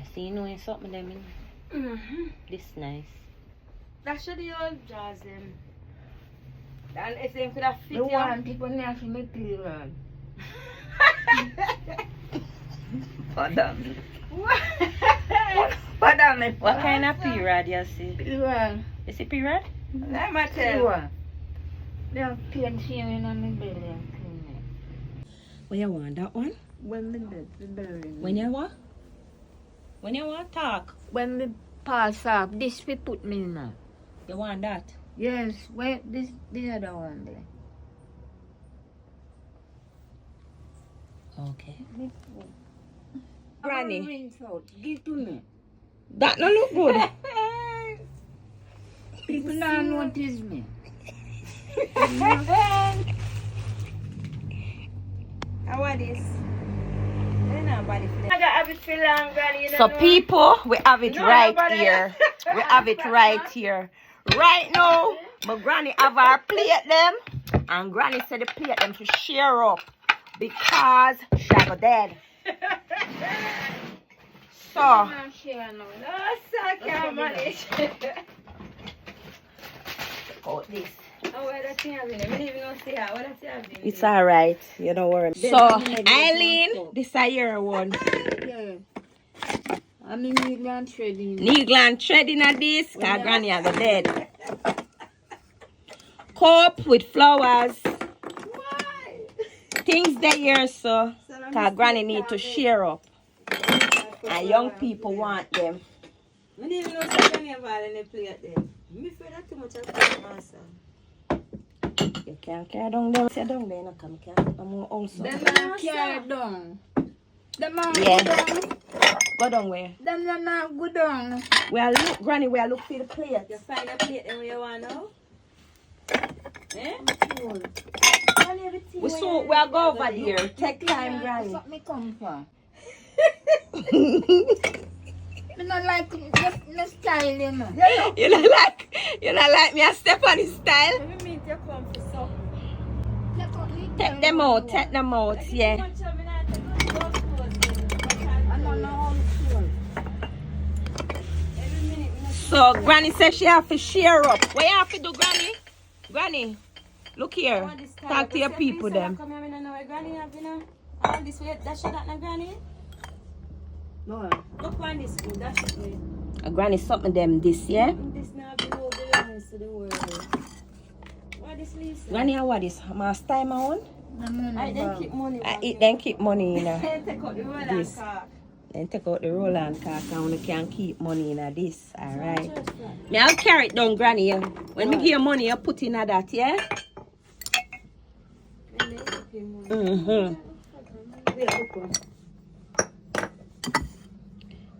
I see you knowing something them in. This nice. That's the old jaws them. And if they could have fit The you. one people never for me period. Pardon. Pardon me. What kind of period you see? Period. You see period? Let me tell you. Period. They have pain feeling on my belly and clean it. When you want that one? When me dead, the belly. When you what? When you want talk? When me pass off, this we put me in now. You want that? Yes, where this the other one there. Okay. Granny. Granny. Give to me. That no look good. People don't notice me. How are this? I got it for long, Granny. So people, we have it right here. We have it right here. Right now, my granny have her plate them. And granny said the plate them to share up. Because she go dead. So, No, sir, I can't manage. oh, this. Oh, where that thing has in it? I didn't even know see how. What that thing has in it? It's alright. You don't worry. So, Eileen, this is your one. Yeah. I mean, needle and threading. Needle and threading at this. Because granny has go dead. Cup with flowers. Why? Things that here, so. Because granny need to share up. And young people want them. I didn't even know see Granny involved in the plate there. Me feel that too much of the answer. You can't carry down them. Sit down there, no come. I'm also. Them not carry down. Them not Yeah. go down. Go down where? Them not go down. Well, look, granny, where I look for the plate. You find a plate then where you want now? Eh? We soon we'll go over there. Take time, granny. That's what me come for. Me not like the style, you know. You not like me. I step on his style. What do you mean you come for something? Take them out. Take them out. Yeah. Much of me not take those clothes. I don't know how to do Every minute, me not So granny says she have to share up. What you have to do, granny? Granny, look here. Talk to your people them. come here, me not know where Granny have, you know. All this way, that shit that na Granny. No. Look on this food, that shit way. Granny something them this, yeah? This now belongs to the world. What is Lisa? Granny, how what is? Last time I want? I then keep money I back. eat then keep money in Then take out the roll and This. car. Then take out the roll and cock and we can keep money in this. Alright. Me I'll carry it down, granny. When me give you money, you put in that, yeah? Mm-hmm.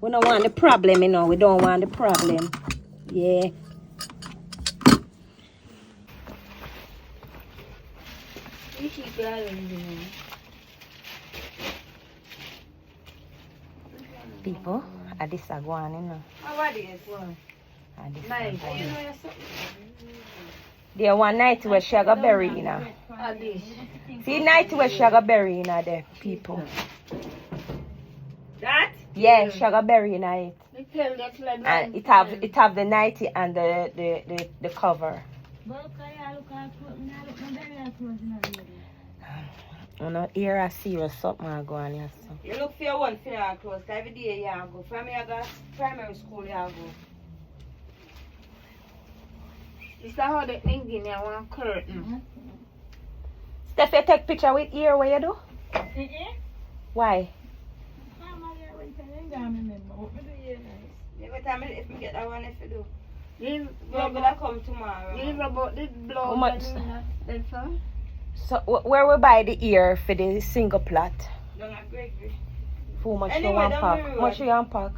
We don't want the problem, you know. We don't want the problem. Yeah. You keep going, you know. People, I this a go on, you know. How are these? I this a Nice. go on. You know you're something. There one night where she got bury, you know. This. See night where she got bury, you know, the people. That? Yeah, she got bury in it. Me tell that's like And it have the nightie and the cover. You know, here I serious something I go on here. So. You look for your one for your clothes, 'cause every day you have go. From here, go primary school, you have go. Is that how the engineer want curtain? Steph, you take picture with ear, what you do? Why? Every time if me get that one, if you do. You You're gonna come tomorrow. You about the blood. How much? That's all. So where we buy the ear for the single plot? Don't have Gregory. How much Anyway, you want don't pack? worry How much about you want pack?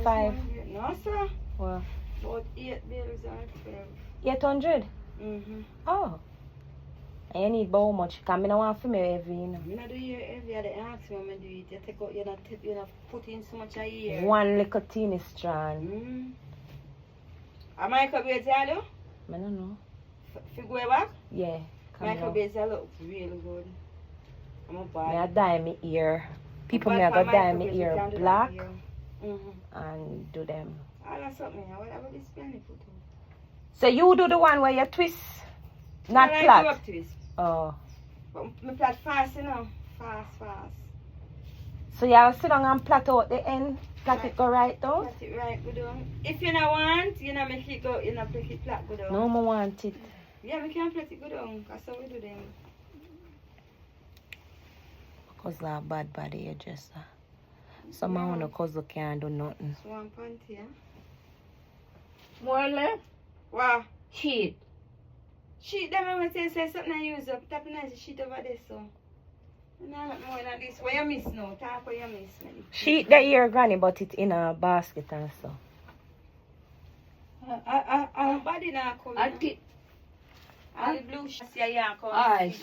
1.5. No, sir. Well, About 8 bills are fair. 800. Mm-hmm. Oh. And you need about how much? Because I don't want for me every, you know. You not do your every other ask me when I do it. You take out, you not put in so much a year. One little teeny strand. Mm-hmm. Am I could be tell you? I don't know. If you go back, Yeah. Come Michael on. Bates look really good. I'm a Me buy. a dye me ear. people may go dye my microwave, you ear can do that black here. and do them. Ah, that's something. What about this penny put on? So you do the one where you twist, not I like flat. you up twist. Oh. But me plait fast, you know. Fast. So you have to sit down and plait out the end, plait it go right down? Plait it right, good on. If you don't want, you know, make it go, you know, make it flat, good on. No, I want it. Yeah, we can plait it good on. That's how we do them. Because that bad body hairdresser. Some of the cousin can't do nothing. So one point here. More left? Wow. Sheet. Sheet, them I say something I use up. Tap nice sheet over there, so. Now look more than this. What you miss now? Talk what you miss, man. She the ear granny, but it in a basket and so. Body now come. I think. All the blue sheets yeah, come. Aye,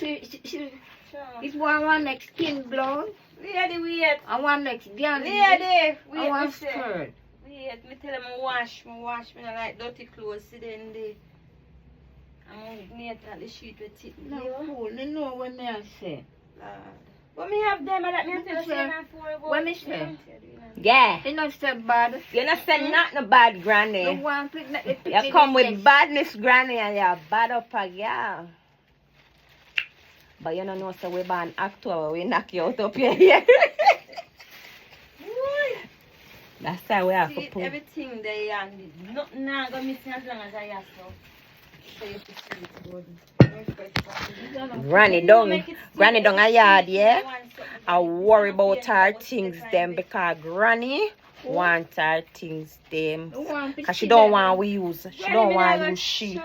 it's one next skin blown. Lady, wait. And one next gown. Lady, And wait. one Me say. skirt. Wait, me tell them I wash. Me don't like dirty clothes. See then they. I'm neat at the sheet with it. No, cool. You know what me I say. But me have them that me tell say, you what me say? Yeah. You know say bad. You not say nothing bad, The granny. one pick You come with badness, granny, and you're bad up a girl. But you don't know, so we ban actor, we knock you out up here. That's why we have to put. Everything there and nothing now gonna miss as long as I have so you have to see it good. Granny don't a yard, yeah? I worry about her things them because granny want her things them. Cause she don't want we use sheet.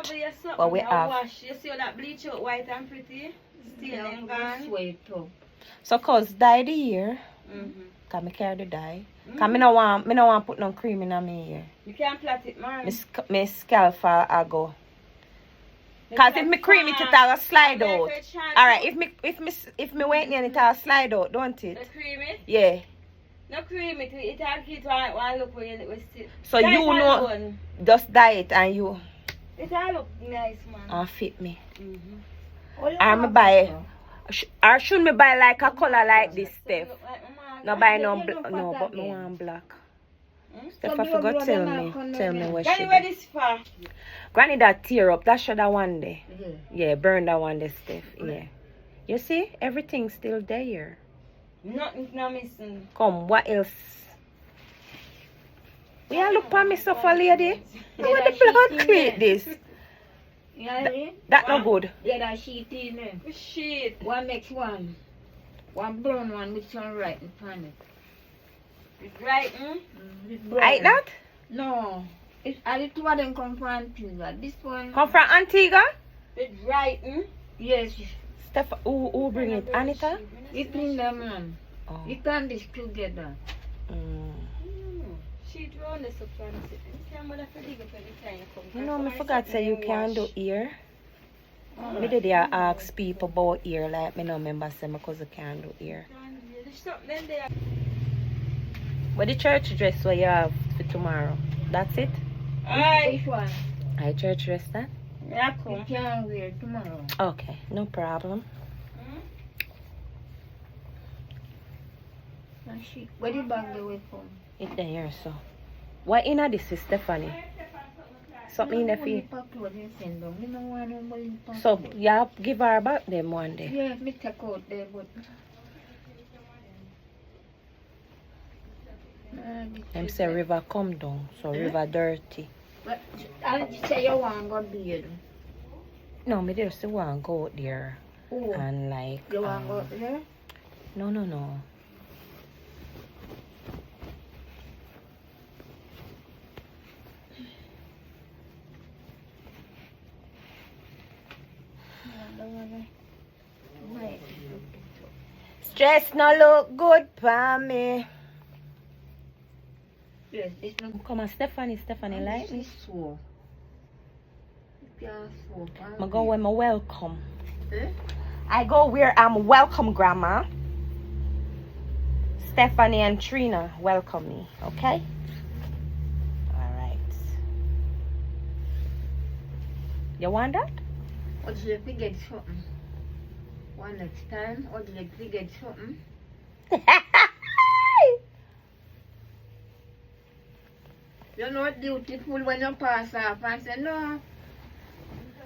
But we have. You see how that bleach out white and pretty? Still them gone. So cause dye the ear. Cause me carry the dye. Cause me no want put no cream in my ear. You can't plait it, man. Me scalp I go. Cause if me cream it, it'll slide out. Alright, if me wait near it'll slide out, don't it? No cream it? Yeah. No cream it, it'll keep one look where you sit. So you know, just dye it and you. It'll look nice, man. And fit me. I'm buy. Or should me buy like a color like this, Steph? No buy no but me want black. Steph, I forgot tell me what she Granny, this far? Granny that tear up, that should that one day. Yeah, burn that one day, Steph. Yeah. You see, everything's still there. Nothing's not missing. Come, what else? We are look for me suffer, lady. What the blood create this? That no good. Yeah, that sheet in there. Which sheet? One next one. One brown one with some writing on it. It's right, Like that? No. It's the two of them come from Antigua. This one. Come from Antigua? It's right, Yes. Steph, who bring it? Anita? It in them man. Oh. You can this together. Sheet round the supply. You know, I forgot say you can do ear. Me did ask people about ear, like me no remember say my cousin can do ear. What the church dress what you have for tomorrow? That's it? Alright. Which one? I church dress that? Yeah, You come. can wear tomorrow. Okay, no problem. And she, where the bag away from? It there so. What in this is Stephanie? Something in the feet. So you give her back them one day. Yeah, me take out there, but Them say river come down, so river dirty. but I say you want go beard. No, me just want to go out there Oh, and like you want go there? No. Stress no look good for me. Yes, it's not. Come on, Stephanie like me. So. I go where I'm welcome. Eh? I go where I'm welcome, Grandma. Stephanie and Trina welcome me, okay? Alright. You want that? Or do you get something? One next time, or do you get something? You know what beautiful when you pass off and say, no,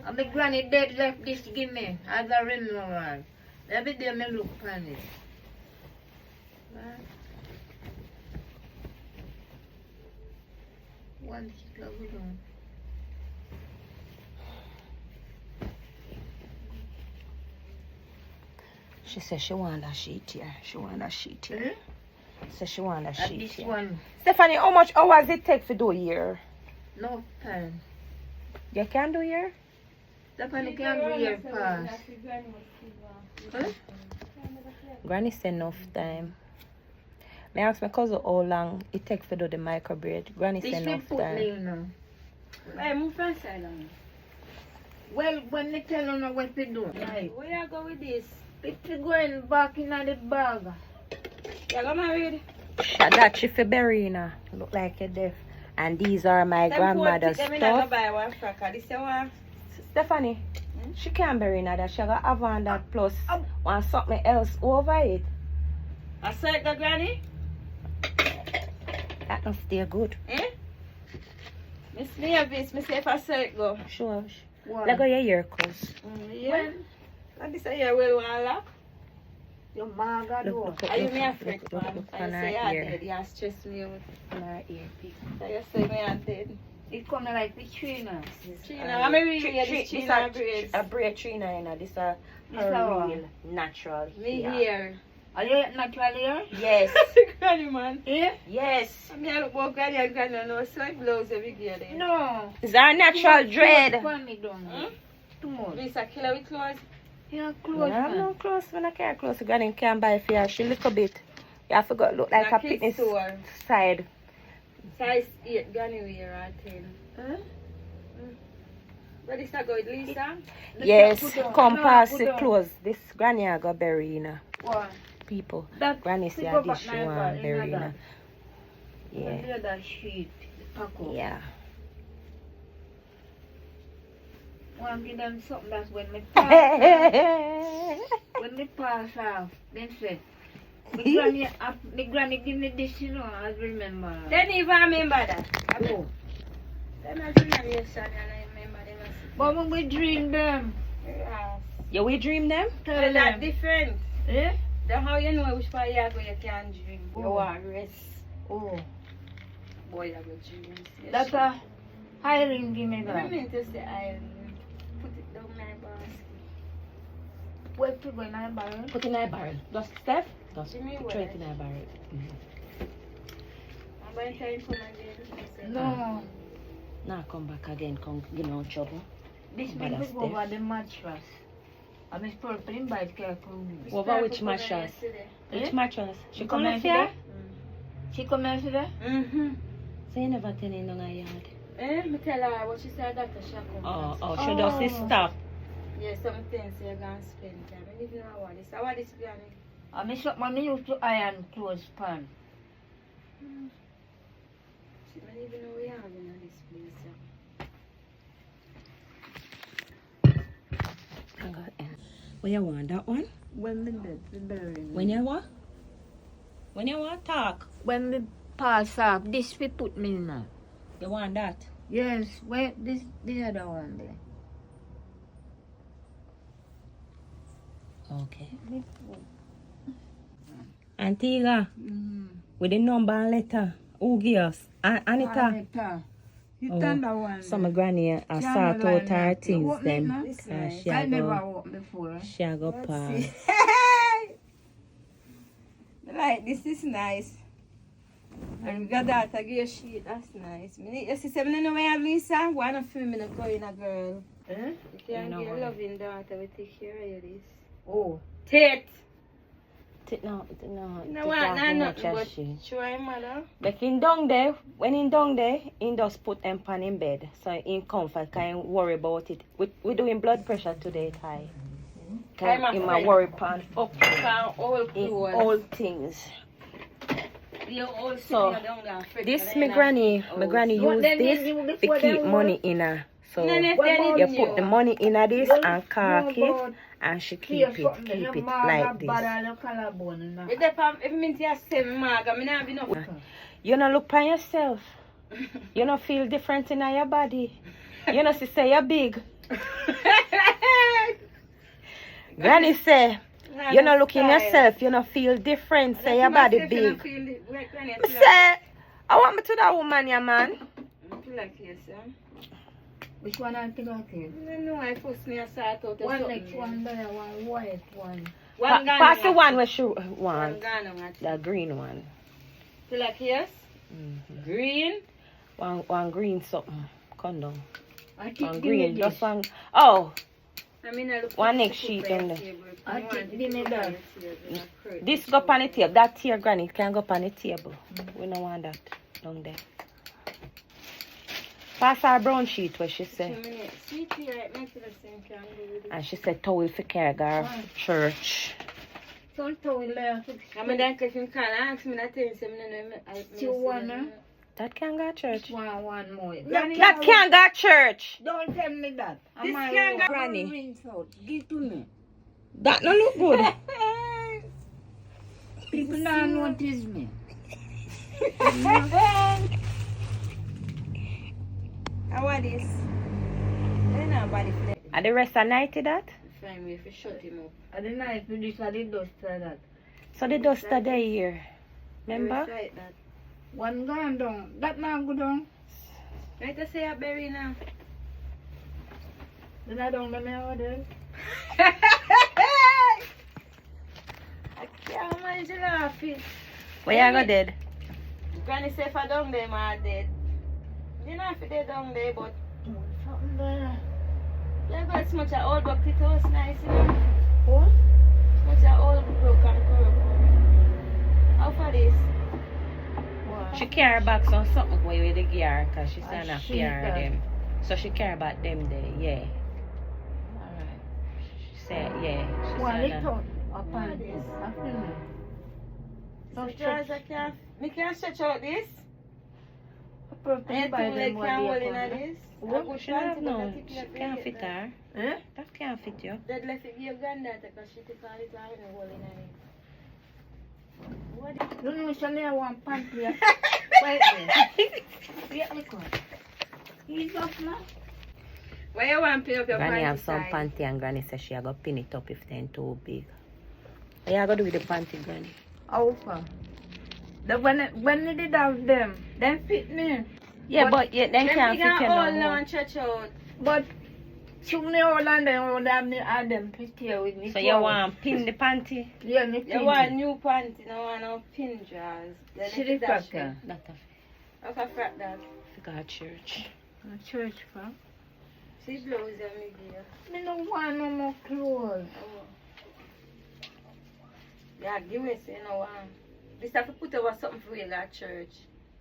and my granny dead left this to give me as a renewal. Every day I look on it. Right? One stick of it on. She said she want a sheet here. She want a sheet here. So she want a At sheet this here. one, Stephanie, how much hours it take to do here? no time. You can do here? Stephanie can't do your pass. Huh? Granny said enough time. Me ask my cousin how long it take to do the microbraid. Granny This said will enough put time. me now. Hey, move fast side on me. Well, when they tell you what to do, right? Where you go with this? It's going back in the bag. You go married? That she for Berina. Look like you're deaf. And these are my grandmother's Them stuff. not buy one frack. This one. Stephanie, she can't Berina that. She got have on that plus want something else over it. I saw it, granny. That don't stay good. Eh? Miss me a bit. Me say if I saw it go. Sure. What? Let go your ear close. Yeah. And this a year well one lock. Your mom got Look, what? Are you me afraid, look man? on I her say I ear. did. You stress me out. On her ear. So you say me I did. It come like the Trina. Trina, I'm a real this Trina braids. A braid Trina, you know. This a This her a real natural Me hair. here. Are you natural here? Yes. Granny man. Yeah? Yes. I mean, I look more granny and granny no so it blows every gear there. No. It's our natural dread. Funny, don't you? Too much. This a killer with clothes. Yeah, I close, have no man. clothes when I can't close. Granny can buy for you. She little bit. You have to go look like Na a kids fitness store. side. Size 8 granny wear or 10. Huh? But this a go with Lisa. Yes, Put on. come No, past put the on. clothes. This granny I got bury, you know. What? People. That Granny say people this got she my want bag, bury, you you know know. that. Yeah. That sheet. Pack up. Yeah. Want to give them something that's when me Oh, pass when me pass off, then say, the granny give me this, you know, I remember. They didn't even remember that. Oh. They not generation and I remember them. But when we dream them, Yes. You we dream them? tell Well, that's them. different. Eh? That's how you know which part you go you can dream. You Oh. want rest. Oh. Boy, you go dream. That's a hiring give me I that. mean to say I put it down my basket. Where to go in my barrel? Put in a barrel. Just step. Just Give me put what? it in a barrel. I'm going to try to come again. No. Now come back again. Come, you know, trouble. This But week we that's go over the mattress. I miss purple in bite careful. Over which mattress? Which Eh? mattress? She come come out here here? She come here today? Mm-hmm. So you never tell in on a yard. Eh, me tell her what she said that she come. Oh, she just stop. Yeah, some things you're going to spend time. I don't even know what this. I want this granny. I miss up mommy used to iron clothes pan. She don't even know we have in this place. When you want that one? When we did the burying. When you what? When you want talk? When we pass off, this we put me in now. You want that? Yes, where this the other one there. Okay. Antigua, with the number and letter. Who give us? Anita. Anita. You Oh, turn that one. So my granny I Can't sort line out her up. You things want me them. now? This nice. She I a never go, walked before. she a go pass. Like, this is nice. And we got that, I give you a sheet, that's nice. You see, I don't know where I have Lisa. Why not film me not going a girl? Eh? You can know get a what? loving daughter, we take care of you this. Oh. Tate! No, You know what, not nothing but she. try mother. But in down there, when in down there, he just put them pan in bed. So in comfort, can't worry about it. We doing blood pressure today, Ty. I'm In my afraid. worry pan up Found all in clothes. all things. You all So, sitting down there afraid This for my them. granny So use then this you to before keep them money in her. So No, no, you they need put the money in her this and cark it, and she keep it like this. If they if me say same mag, I mean I have enough. You not look by yourself. You don't feel different in your body. You know, she say you're big. Granny say, you know, look in yourself, you know, feel different, say your body big. I say, I want me to that woman, yeah, man. Which one I think I can? No, I first me a sort out. One next one there, one white one. Pass the one where she want. One Ghana, The green one. feel like yes? Green? One green something. Condom. I think One give me green. this. Just one. Oh, I mean, I look one for next the sheet super in there. table. I think give me that. this go on the table. That here, Granny, can go on the table. We don't want that down there. Pass her brown sheet where she said. And she said towel for carry her church. Don't tell me there. I mean, then if you can ask me that thing, You wanna? That can go church. One more. That can go church. Don't tell me that. This can go Granny. Give to me. That no look good. People don't notice me. How are this? Then nobody for that. And the rest are 90 that? Find me if you shut him up. I didn't know if this or the dust or that. So the dust are there here. Remember? Right that. One gone down. That now go down. Right to say a berry now. Then I don't know my order. I can't mind you laughing. Where you go dead? Granny say if I down there, I'm dead. You know if they down there, but Something there. you got so much of old bucket house nice, you know. What? So much of old broken curb. How for this? What? She carry back some something with the gear because she's I not see fear that. them. So she carry back them there, yeah. Alright. She said, yeah. She Well, said it that. out. Upon this. After me. So I can't, me can't stretch out this. Purpose And by two leg them what can't they hold in call it. this. What? I go She have fancy, no. but I think She left can't it fit there. her. Eh? That can't fit you. That left it your granddaughter because she took all it out and hold in it. What? You know, she only have one pant here. Wait there. Yeah, me come. He's up now. Why you want to pin up your Granny have panty some side? panty and Granny says she a go pin it up if they're too big. What you go do with the panty, Granny? How far? When they did have them fit me. Yeah, but yeah, then Them can't big fit and you old no now more. and stretch out. But soon they all and then all them add them fit here with me. So you want pin the panty? Yeah, me You want new panty, no want no pin drawers. Then She if did that's cracker. That a how can frack that? figure church. Church for. See blouse and me gear. Me no want no more clothes. Oh. Yeah, give me say no one. This have to put over something for you at church.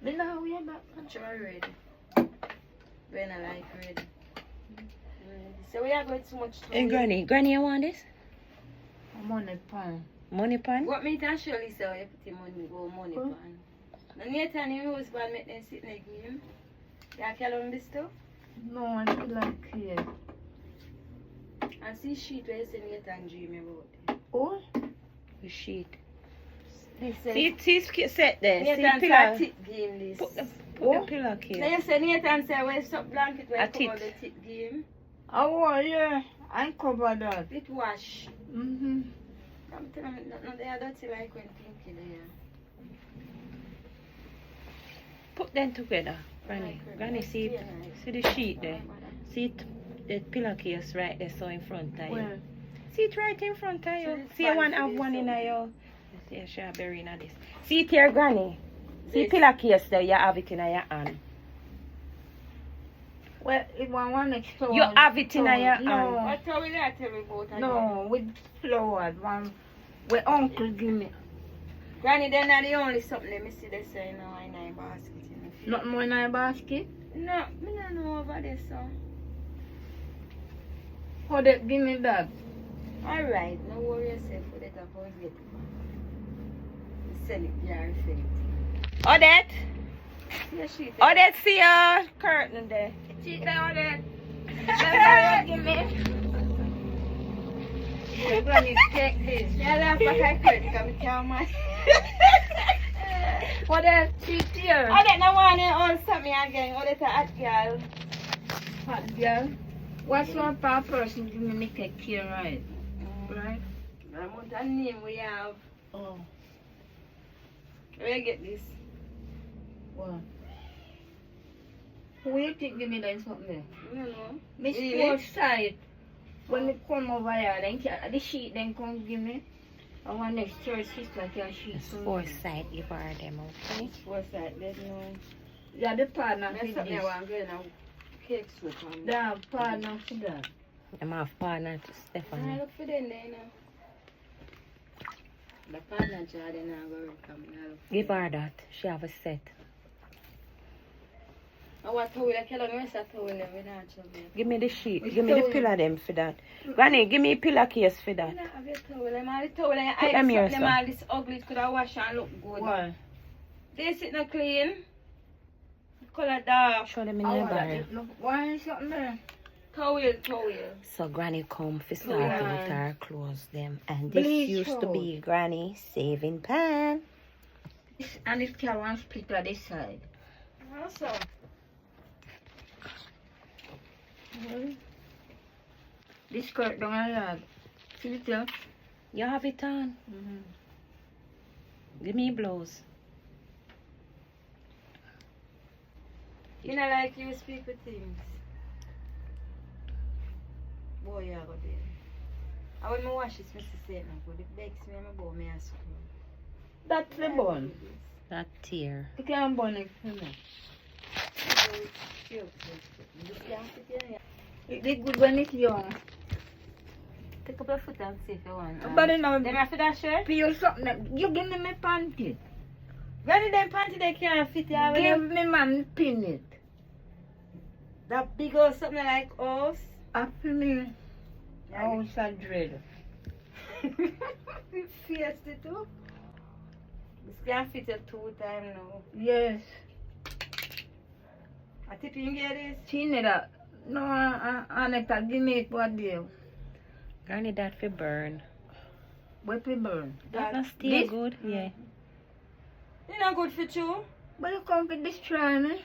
Me no wear that. I'm sure I'm ready. When I like ready. So we are going too much to Hey, Granny, you want this? I'm on a pan. Money pan? what me can show you so you put the money go money Huh? pan. And Nathan you use pan make them sit next to him. You can on this stuff. No, I feel like here. And see sheet where you say Nathan dream about. Oh? The sheet. This See, set there. See, Nathan pillow. say tip game this. Put the Oh? pillow Now here. you say Nathan say when stop blanket A where you tit. cover the tip game. Oh, yeah. I cover that. It wash. Mm-hmm. I'm telling you, no, they are dirty like when pinky there. Put them together, Granny. Granny, see the sheet there. See it, the pillowcase right there, so in front of you. Well, See it right in front of you. So it's See you one fine for have this, one in so- your. See a strawberry in this. See it here, Granny. See This. pillowcase there, you have it in your hand. well, if I want next flower. You have it in your hand. No, What are we there tell me about? no, with flowers. One, where uncle give me. Granny, they're not the only something let me see they say now in my basket. You know. Not more in my basket. No, me don't know over there, so. How they give me that? Alright, no worry yourself for that. I'm going to get it. Sell it, yeah, I sell it. Odette! Yeah, she Odette, see your curtain there. See that, Odette? That's what you give me. Granny, take this. Yeah, laugh at I could come tell my. What else? She's here. I don't know one on something again. Or it's a hot girl. Hot girl. What's one per person give me take care, right? Right? I'm on the name we have. Oh. Where you get this? What? Who you think give me that something there? I don't know. Miss Really? Four side. When we come over here, then the sheet then come give me. I want next church sister can sheet. It's foresight, give her them, okay? What's that? There's no. Yeah, the partner That's for something this. I want to get now. Cake soup on. The partner for that. I'm half partner to I Stephanie. look for them there now. The partner jar then I go come now. Give her that. She have a set. I want to like hello, me say to them we not trouble. Give me the sheet. Which Give me the towel? pillow them for that. Granny, give me a pillow case for that. I have a towel. I'm all the towel. I Put them here, them sir. all this ugly could I wash and look good. Why? They sit not clean. Color dark. Show them in I the want barrel. that. Look, why is something there? Towel. So Granny come for start Yeah. with her clothes them. And this Bleach used to out. be Granny saving pan. And this car one split on this side. Also. This skirt down a yard. See it here? You have it on. Give me a blouse. You know, like you speak with things. Boy, you go there. I when I wash this, Mr. Satan, but it begs me, I'm about me and screw. That's the bun. That tear. You can't bun it for me. It's good when it's young. Take up your foot and see if you want. But then Then after that shirt, peel something. You give me my panty. when them panty they can't fit you. Give me man pin it. That big old something like us. After me. House a dread. Fiesta too. This can't fit you 2 times now. Yes. I think you can get this. She need that. No, Anita, give me it what deal. Granny that for burn. What we burn? That not still This? good. Yeah. It's not good for you. But you come to destroy me.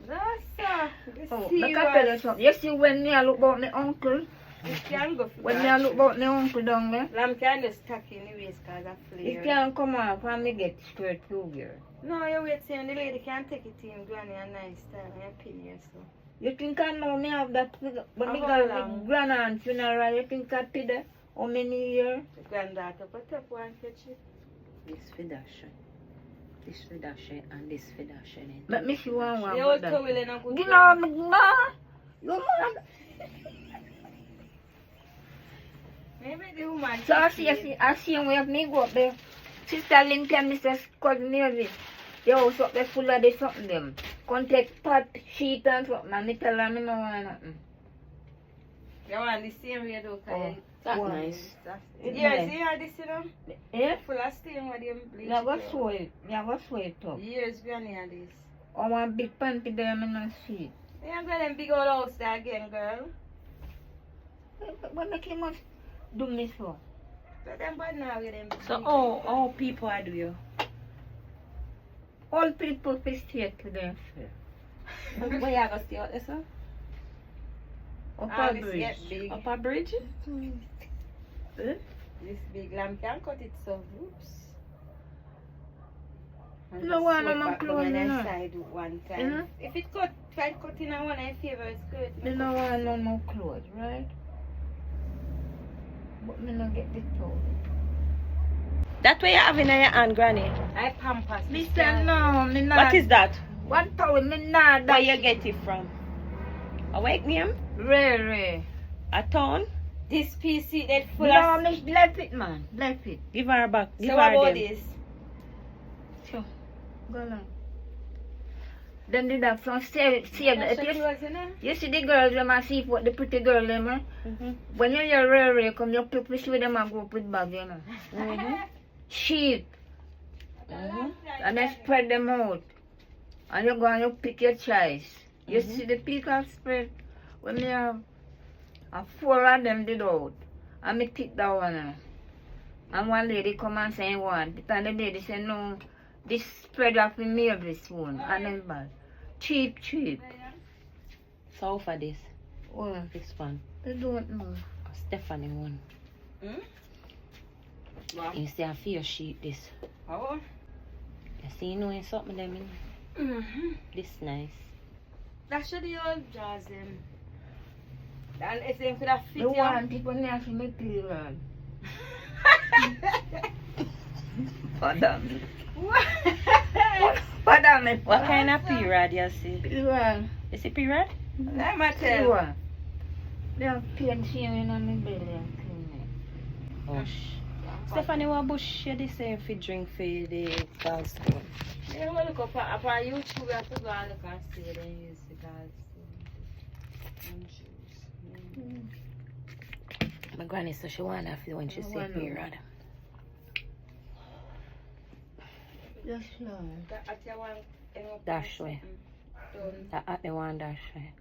No, sir. Oh, make I tell you something. You see when me I look about my uncle, This can go for when me I look about my uncle down there, Lamb can just stuck in the waist because of it flare. can't come off and me get straight through here. No, you wait saying the lady can take it in granny a nice time and pin you so. You think I know me have that, but me How got long? the grand-aunt funeral, you think I did that? How many years? The granddaughter put up one catch it. This for Dasha. This for Dasha and this for Dasha. Let me see one The about old that. towel in a good You know, me, no. You know, maybe the woman. so I see when me go up there. Sister Lincoln, Mr. Cornelius, the house up there full of this something them. Come take pot, sheet and something, and me tell her me no want nothing. You want the same way though, Oh, That Wow. nice. It's Yeah, nice. see how this you know? Yeah? Full of stain with them bleach. Yeah, what sew it? Yeah, what sew it up? Years granny had this. I want big panty there, me not see it. You ain't got them big old house there again, girl. What make you must do me so? But them bad now with them. So big- all people I do you. All people will stay to them. Where you gonna stay out there, sir? Up Ah, a this bridge. get big. Upper bridge? This big lamb can cut it so. Oops. And No just one sew it of my back clothes, on you the know. side one time. Mhm. If it cut, try cutting on one, I favor it's good. Me no want no more clothes, right? But me no get the towel. That way you have in your hand, Granny. I pampas. Me this say girl. no, me not. What is that? One towel, me not. Where you get it from? Awake name? Rare. A town? This PC that full No, of. me left it, man. Left it. Give her back. Give So her what about them. this? Sure. Go along. Then did that from save That's it. your clothes, you know? You see the girls, them I see what the pretty girl them, eh? When you hear rare, come you pick with them and go up with bag, you know. Sheep. And then spread them out. And you go and you pick your choice. You see the peacock spread? When me have 4 of them did out. And me pick that one. And one lady come and say one. And the lady say no, this spread off the mail this one. And then bad. Cheap. So for this. Oh, This one. I don't know. Stephanie one. Wow. You see a fear sheet this. Oh. You see you know something them in? This nice. That should the old jazz them. And if they could have fit The you. one people near for me period. Pardon. Pardon me. What kind of period you see? Period. You see period? Let me tell you. Period. They have paint sharing on my belly and clean it. Bush. Stephanie, what bush you the same for drink for the gallstone? You want to look up on YouTube, you have to go and look and see they use the My granny said she want to feel when she say period. Yes, Lord. Dash way. Done. That at the one dash way.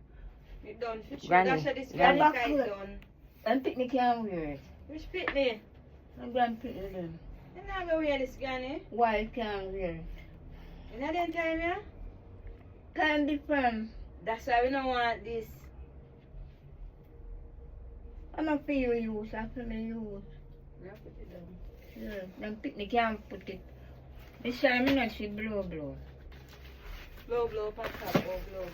You done. Fish. Granny. That's this Granny. granny guy done. And picnic can't wear it. Which picnic? I'm going to picnic them. You're not going to wear this granny. Why can't wear it? You know that time, yeah? Time different. That's why we don't want this. I'm not for you use, I'm for me use. You have to put it down. Yeah, them picnic can't put it. This time I'm not see blow. Blow, pack up. Oh, blow.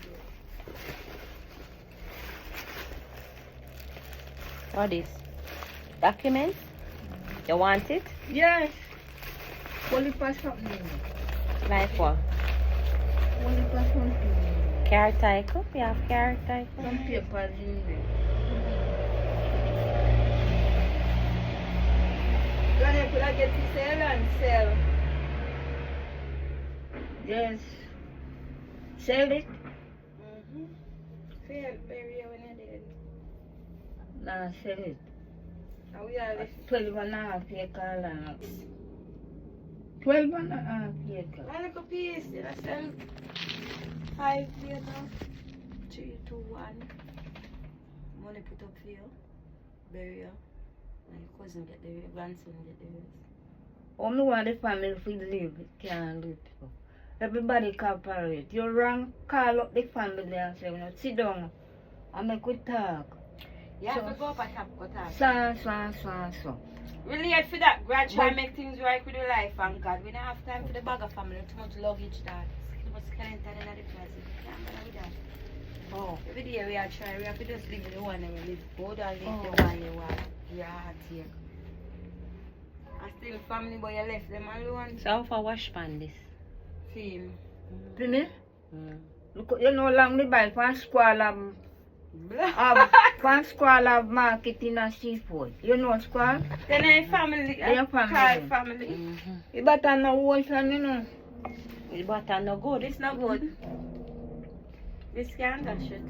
What is? Documents? You want it? Yes. Only for something. Like what? Only for something. Car title? You have car title? Some papers in there. Granny, could I get to sell and sell? Yes. Sell it? Fair, bury when you did. Nah, sell it. And we are 12 and a half acre land. 12 and a half acre. one little piece. Did I sell 5 here now? 3, 2, 1. Money put up for you. Bury you. And your cousin get the rest, grandson get the rest. Only want the family to live, it can't live. Everybody cooperate. You wrong, call up the family and say, no, sit down and make we talk. You have to go up and top cut off. So. We late for that. God try and make things right with your life and God. We don't have time for the bag of family. Too much luggage that. Too much skeleton in the place. We can't bother with that. Oh. Every day we are trying. We have to just live the one and we live good and live Oh. the one you want. Your heart here. And still family but you left them alone. So how for wash pan this? Feel. Finish? Look, you know, long the buy for squall of marketing and seafood. You know squall? Then I family. Your family. Call family. You better know wash and you know. The butter no good. This not good. This can't dash it.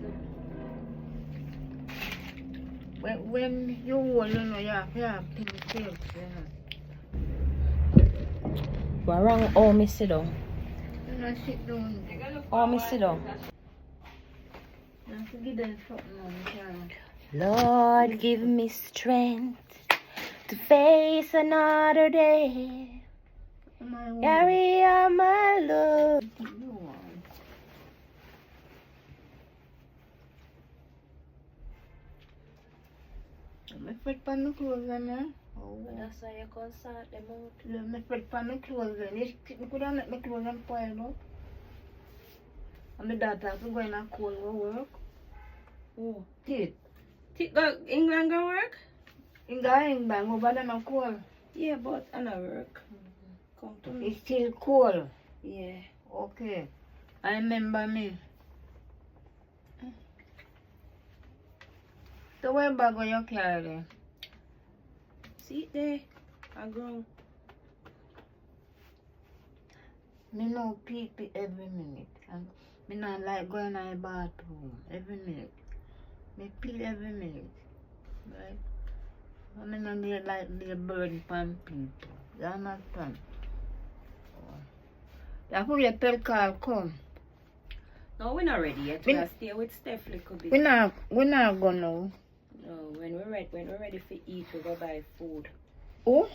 When you hold, you know, you have things safe, you know. What wrong? Oh, me sit down. You know, sit down. Oh, me sit down. You have to give them something on the camera. Lord, give me strength to face another day. Carry on my love. Me fit pan the clothes on there. That's why you can start them out. Yeah, me fit pan the clothes on. You could have let my clothes and pile up. And my daughter has to go in a cold work. Oh. Tit. Go England go work? In England, over there no cold. Yeah, but I not work. Come to me. It's still cold. Yeah. Okay. I remember me. So where bag will you carry there? See it there. I grow. Me no pee every minute. And me not like going to the bathroom every minute. Me pee every minute. Right? I mean, I need like the burn pan people. You understand? That's who your pen call come. No, we're not ready yet. We- We'll stay with Steph a little bit. We not go now. No, when we're ready for eat, we go buy food. Oh?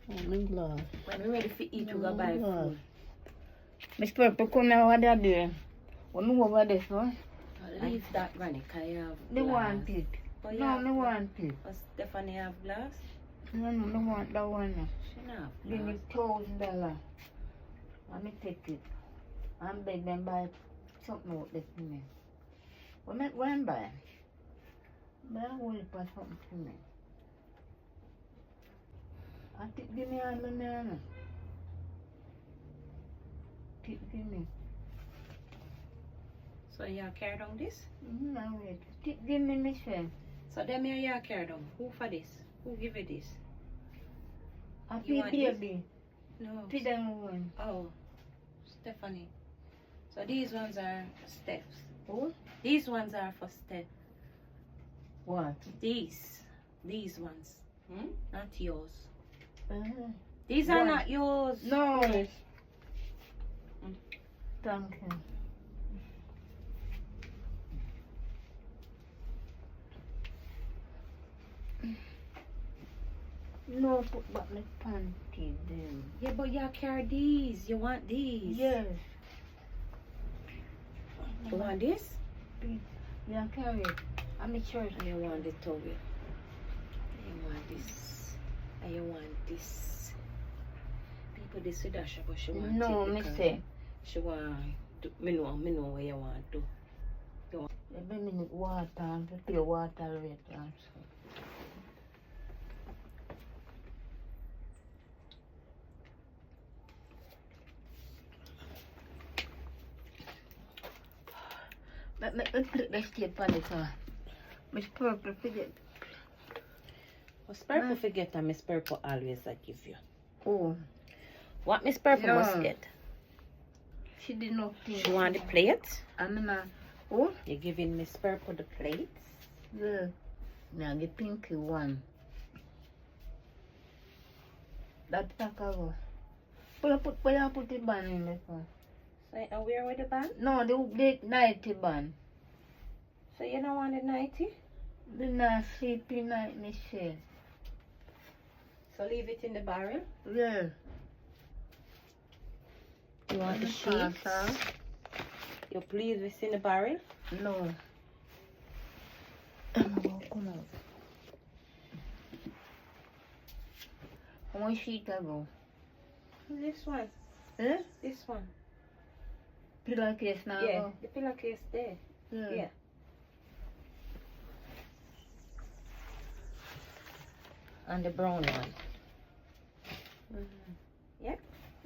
I'm glad. When we're ready for eat, we go buy food. Miss Purple, come here, what they doing? What me over this one? Leave that, Granny, because you have They glass. want it. But you No, have they want it. But Stephanie have glass? No, no, they want that one. She not have Give glass. me $1,000. Let me take it. I'm beg them buy something out there for me. What make one buy? Buy a whole for something for me. I think give me all my money. Give me. So you carry down this? No, wait. Give me my friend. So them here you carry down. Who for this? Who give you this? I You feed want this? baby. No. Feed them one. Oh, Stephanie. So these ones are Steph's. Oh? These ones are for Steph. What? These ones. Not yours. Uh-huh. These are One. not yours. No. Thank you. No, put back my panty then. Yeah, but you carry these. You want these. Yes. You want this? Yeah, carry it. I'm a church. And you want the towel. You want this. And you want this. People they say that but she want No, it me because say. she want to, me know what you want to. Every minute water and prepare water rate and so. Let me put the state on it. Miss Purple, forget. Miss Purple forget and Miss Purple always I give you. Oh, What Miss Purple No. must get? she did not think. She want the plate. I mean, oh, You're giving Miss Purple the plates. yeah. Now the pinky one. That go. Put the band in the phone. So and where with the band? No, the 90 band. So you don't want the 90? The night sleepy night, Michelle. So leave it in the barrel. Yeah. You want the sheets? You please this in the barrel. No. Come on. How much sheet I go? This one. Eh? This one. Pillowcase now. Yeah. Go. The pillowcase there. Yeah. And the brown one. Yeah.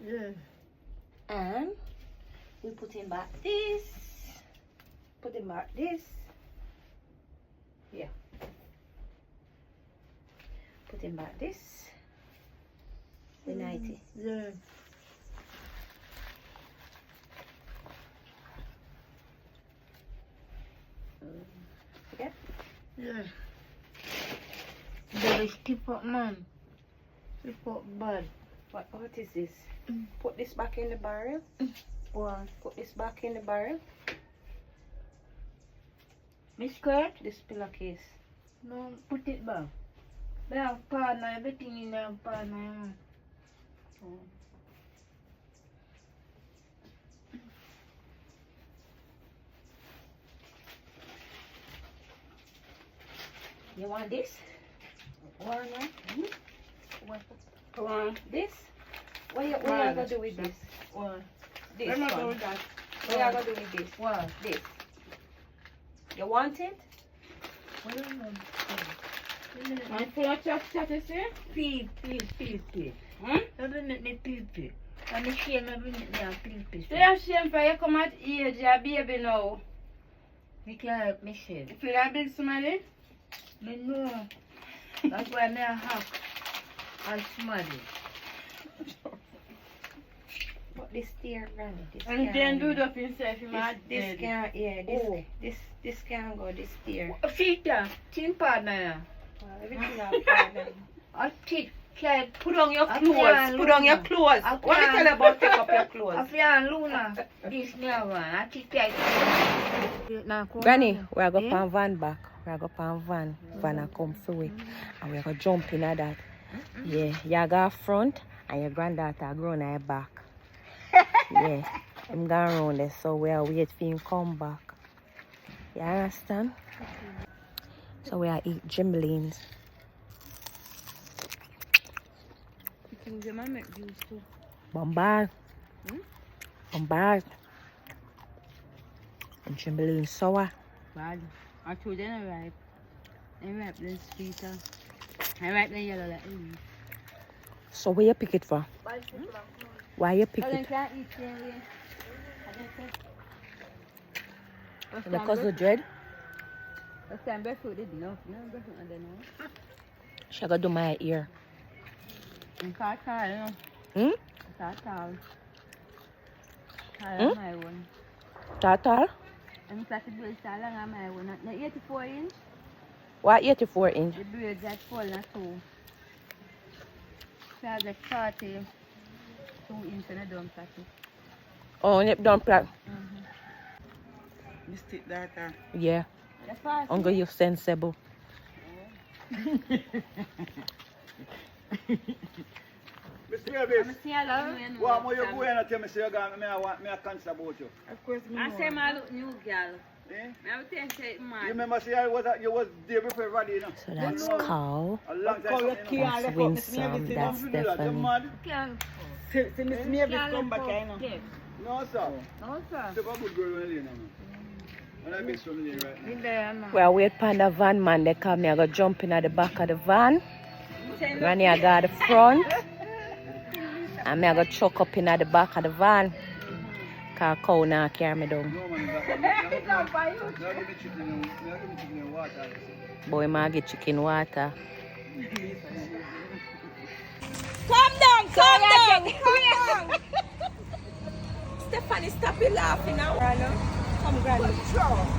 Yeah. And we put in back this. Put in back this. Yeah. Put in back this. The 90. Yeah. Yeah. Yeah. Very stiff up, man. Stiff up bad. What is this? Put this back in the barrel. What? Put this back in the barrel. Miss skirt? This pillowcase. No, put it back. They have partner, everything in their partner. You want this? One, One. This? What you gonna do with this? one. This We're not one. doing that. What you gonna do with this? What? This. You want it? And full of chocolate, you see? Peel. Every minute peel. And the shame every minute now peel. Stay ashamed for you come at age, your baby now. We can help me shame. You feel like big somebody? Me know. That's why me a hack and smarty. But this here, Granny. This And you can't can do go. it up yourself, you might This dead. can't, yeah, Oh. this can't go, this here. Fita, tin partner. Everything I've got. I teach child. Put on your I clothes. can't Put on your look. clothes. I What you can't. tell about take up your I clothes? feel Luna. This never. I teach child. Granny, we are Eh? going pan van back. We are going pan van. Van a come through it. And we are going to jump in at that. Yeah, you go front and your granddaughter grow on her back. Yeah, I'm going around there, so we are wait for him come back. You understand? So we are eat gimblings. Bombard. Bombard. And gimblings sour. Bad. I told them I ripe. I ripe then sweeter. I ripe then yellow like leaf. So where you pick it for? Why you pick I it? can't eat it. Because of dread? Last time barefoot did enough. No, barefoot I don't know. She gotta do my ear. I'm tall, you know. Tall. Hmm? My one. Total? I'm classic blade tall on my one. Not 84 inch. What 84 inch? The blade that fall not so. So I get 42 inch and I don't cut it. Oh, and it don't plug. Mistake that. Yeah. That's fast. Uncle, you're sensible. Mr. Davis, I'm seeing a lot of men. what more you go and tell me say you got me I concern about you? Of course, me I know. say my look new girl. Eh? I would think say You man. remember say you was there before everybody, you know? So that's cow. A long Call time. your key and That's left up, Winsome. Mr. Davis, That's You mad? Stephanie. Can't. See Miss Mavis come back, I know. No, sir. No sir. Step a good girl when you know. And I big son in right now. In there man. We are waiting for the van man. They come me. I go jump in at the back of the van. Granny, I got the front. And me I go chuck up in at the back of the van. Cause cow now carry me down. No man, no give me chicken in water. Boy, ma get chicken water. Come down, come down. Stephanie, stop it laughing now. Come, Granny.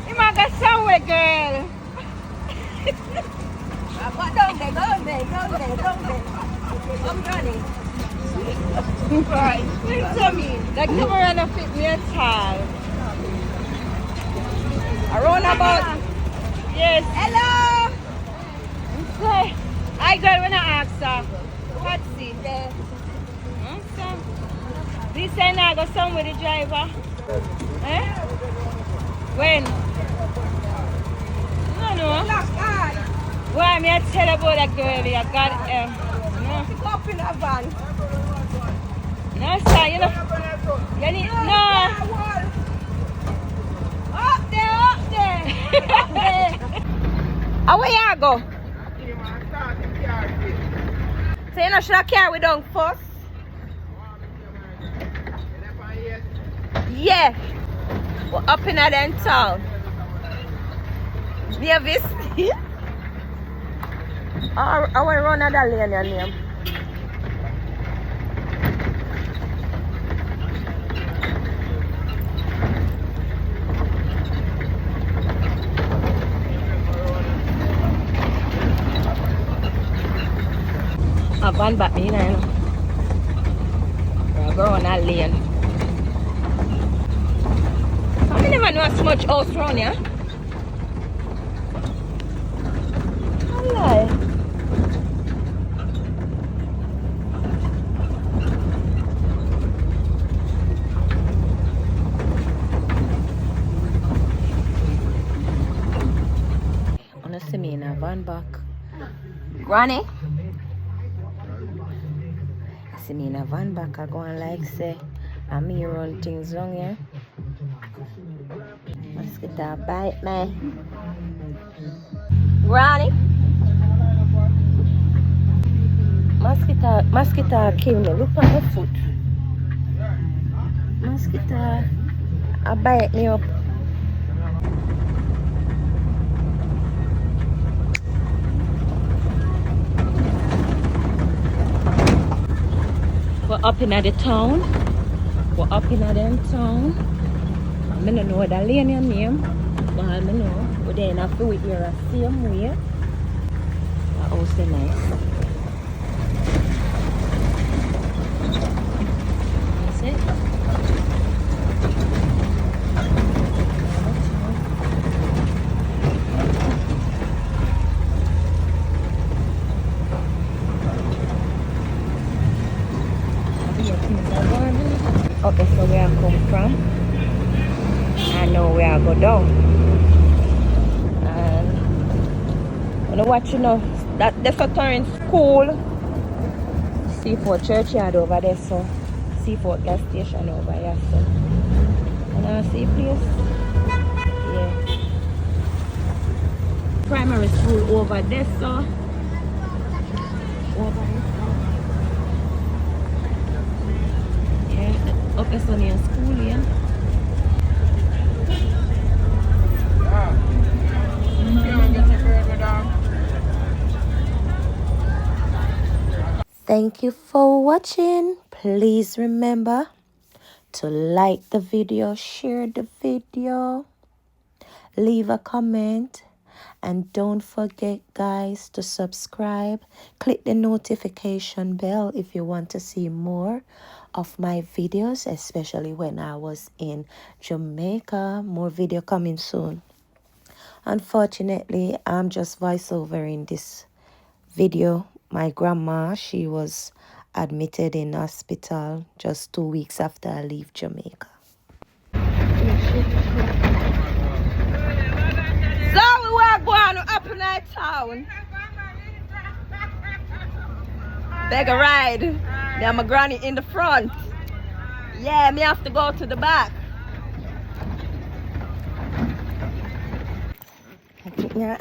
You might get somewhere, girl. Go down there. Come, Granny. Right. The camera don't fit me at all. Around about. Yes. Hello. Okay. I girl when I ask her. What's it? There. This time I go somewhere with the driver. Eh? When? No. Lock on. Why me I tell about that girl? I got no. Pick up in a van. No sir, you know. You need no. Up there. How where you go? So you know should I carry we down first? Yeah. We're up in that town. Davis. I want to run another lane your name. A van back me now. We're going on that lane. I never know so much house around here. Hello. Wanna see me in a van back? Granny? See me in a van back, I go and like say, I'm me run things wrong here. Mosquito bite me. Granny? Mosquito kill me. Look on my foot. Mosquito, I bite me up. We're up in the town. We're up in the town. I don't know the lane your name, but I know. We're there in a few here the same way. The house is nice. That's it. Okay, so where I come from. I know where I go down. And when I watch, you know, that there's a turn school. Seaford Churchyard over there, so Seaford gas station over here, so. And I see place. Yeah. Primary school over there, so. Over there, so. Yeah, up is on your school, yeah. Thank you for watching. Please remember to like the video, share the video, leave a comment, and don't forget, guys, to subscribe. Click the notification bell if you want to see more of my videos, especially when I was in Jamaica. More video coming soon. Unfortunately, I'm just voiceover in this video. My grandma, she was admitted in hospital just 2 weeks after I leave Jamaica. So we were going up in our town. Beg a ride. Now my granny in the front. Yeah, me have to go to the back. Yeah,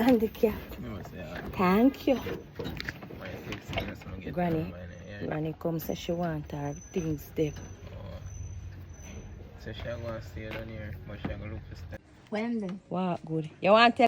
thank you. Granny come say she want her things there. So she going to stay down here, but she going to look for stuff. When then? Wow, good. You want to